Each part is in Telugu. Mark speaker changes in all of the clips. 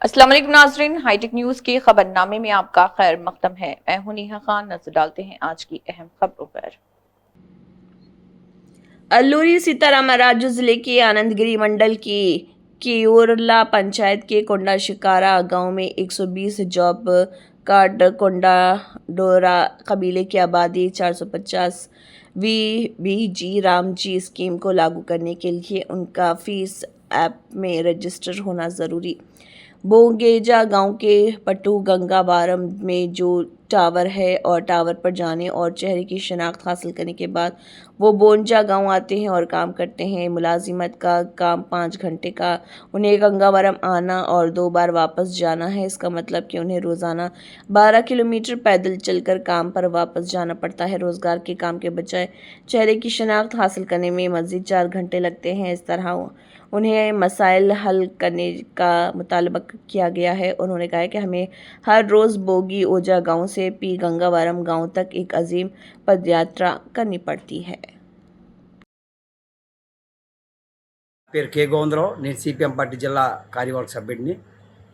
Speaker 1: अस्सलाम वालेकुम नाज़रीन, हाईटेक न्यूज़ के खबरनामे में आपका खैर मकदम है। मैं हूं नेहा खान। नजर डालते हैं आज की अहम खबरों पर।
Speaker 2: अल्लूरी सीतारामराजू जिले के आनंदगिरी मंडल की कियोरला पंचायत के कोंडा शिकारा गांव में 120 जॉब कार्ड कोंडा डोरा कबीले की आबादी 450 वीबीजी रामजी स्कीम को लागू करने के लिए उनका फीस ऐप में रजिस्टर होना ज़रूरी। बोंगेजा गांव के पट्टू गंगावारम में जो टावर है और टावर पर जाने और चेहरे की शनाख्त हासिल करने के बाद वो बोंजा गांव आते हैं और काम करते हैं। मुलाजिमत का काम 5 घंटे का, उन्हें गंगावरम आना और 2 बार वापस जाना है। इसका मतलब कि उन्हें रोज़ाना 12 किलोमीटर पैदल चलकर काम पर वापस जाना पड़ता है। रोज़गार के काम के बजाय चेहरे की शनाख्त हासिल करने में मज़ीद 4 घंटे लगते हैं। इस तरह उन्हें मसाइल हल करने का मुतालबा किया गया है। उन्होंने कहा है कि हमें हर रोज़ बोगी ओजा गांव से पी गंगावरम गांव तक एक अजीम पदयात्रा करनी पड़ती है।
Speaker 3: పేరు కే గోవిందరావు. నేను సిపిఎం పార్టీ జిల్లా కార్యవర్గ సభ్యుడిని.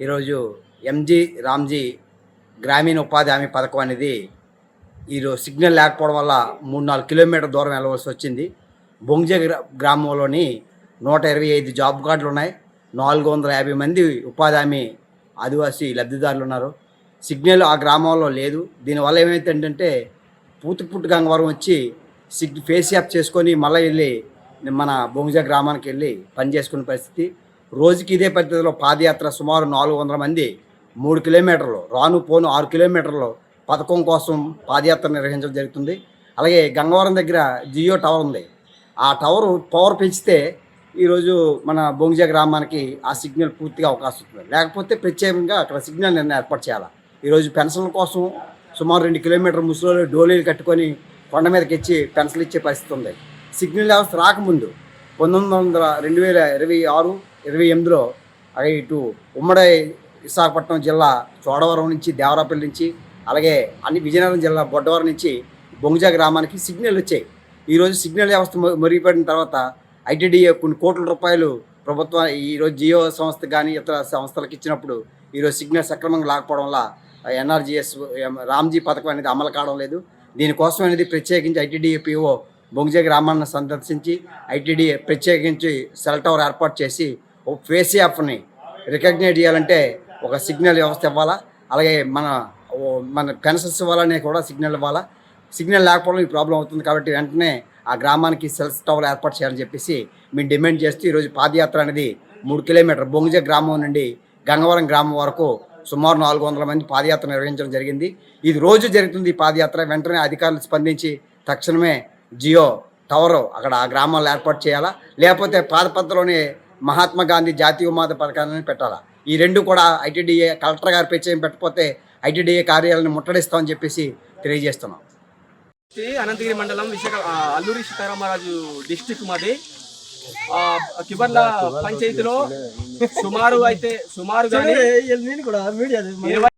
Speaker 3: ఈరోజు ఎంజీ రామ్జీ గ్రామీణ ఉపాధి హామీ పథకం అనేది ఈరోజు సిగ్నల్ లేకపోవడం వల్ల 3-4 కిలోమీటర్ దూరం వెళ్ళవలసి వచ్చింది. బొంగ్జే గ్రామంలోని 125 జాబ్ కార్డులు ఉన్నాయి. 450 మంది ఉపాధి హామీ ఆదివాసీ లబ్ధిదారులు ఉన్నారు. సిగ్నల్ ఆ గ్రామంలో లేదు. దీనివల్ల ఏమైందంటే పూతుపుట్టు గంగవరం వచ్చి ఫేస్ యాప్ చేసుకొని మళ్ళీ వెళ్ళి మన బొంగజా గ్రామానికి వెళ్ళి పని చేసుకునే పరిస్థితి. రోజుకి ఇదే పద్ధతిలో పాదయాత్ర సుమారు 400 మంది 3 కిలోమీటర్లు రాను పోను 6 కిలోమీటర్లు పథకం కోసం పాదయాత్ర నిర్వహించడం జరుగుతుంది. అలాగే గంగవరం దగ్గర జియో టవర్ ఉంది. ఆ టవర్ పవర్ పెంచితే ఈరోజు మన బొంగజా గ్రామానికి ఆ సిగ్నల్ పూర్తిగా అవకాశం ఉంటుంది. లేకపోతే ప్రత్యేకంగా అక్కడ సిగ్నల్ ఏర్పాటు చేయాలి. ఈరోజు పెన్షన్ల కోసం సుమారు 2 కిలోమీటర్ ముసలి డోలీలు కట్టుకొని కొండ మీదకి ఇచ్చి పెన్షన్లు ఇచ్చే పరిస్థితి ఉంది. సిగ్నల్ వ్యవస్థ రాకముందు 2026-28లో ఇటు ఉమ్మడి విశాఖపట్నం జిల్లా చోడవరం నుంచి దేవరాపల్లి నుంచి అలాగే అన్ని విజయనగరం జిల్లా బొడ్డవరం నుంచి బొంగజా గ్రామానికి సిగ్నల్ వచ్చాయి. ఈరోజు సిగ్నల్ వ్యవస్థ మెరుగుపడిన తర్వాత ఐటీడీఏ కొన్ని కోట్ల రూపాయలు ప్రభుత్వం ఈరోజు జియో సంస్థ కానీ ఇతర సంస్థలకు ఇచ్చినప్పుడు ఈరోజు సిగ్నల్ సక్రమంగా లేకపోవడం వల్ల ఎన్ఆర్జీఎస్ రామ్జీ పథకం అనేది అమలు కావడం లేదు. దీనికోసం అనేది ప్రత్యేకించి ఐటీడీఏ పిఓ బొంగజా గ్రామాన్ని సందర్శించి ఐటీడీఏ ప్రత్యేకించి సెల్ టవర్ ఏర్పాటు చేసి ఒక ఫేస్ యాప్ని రికగ్నైజ్ చేయాలంటే ఒక సిగ్నల్ వ్యవస్థ ఇవ్వాలా. అలాగే మన పెన్షన్స్ ఇవ్వాలనే కూడా సిగ్నల్ ఇవ్వాలా. సిగ్నల్ లేకపోవడం ఈ ప్రాబ్లం అవుతుంది. కాబట్టి వెంటనే ఆ గ్రామానికి సెల్ టవర్ ఏర్పాటు చేయాలని చెప్పేసి మేము డిమాండ్ చేస్తూ ఈరోజు పాదయాత్ర అనేది 3 కిలోమీటర్ బొంగజా గ్రామం నుండి గంగవరం గ్రామం వరకు సుమారు 400 మంది పాదయాత్ర నిర్వహించడం జరిగింది. ఇది రోజు జరుగుతుంది ఈ పాదయాత్ర. వెంటనే అధికారులు స్పందించి తక్షణమే జియో టవర్ అక్కడ ఆ గ్రామాల్లో ఏర్పాటు చేయాలా. లేకపోతే పాదపత్రలోని మహాత్మా గాంధీ జాతీయ ఉపాధి పథకాన్ని పెట్టాలా. ఈ రెండు కూడా ఐటీడీఏ కలెక్టర్ గారి ప్రత్యేకం పెట్టకపోతే ఐటీడీఏ కార్యాలయాన్ని ముట్టడిస్తామని చెప్పేసి తెలియజేస్తున్నాం.
Speaker 4: అనంతగిరి మండలం అల్లూరి సీతారామరాజు డిస్టిక్ మాది. కిబర్ల పంచాయతీలో సుమారు 20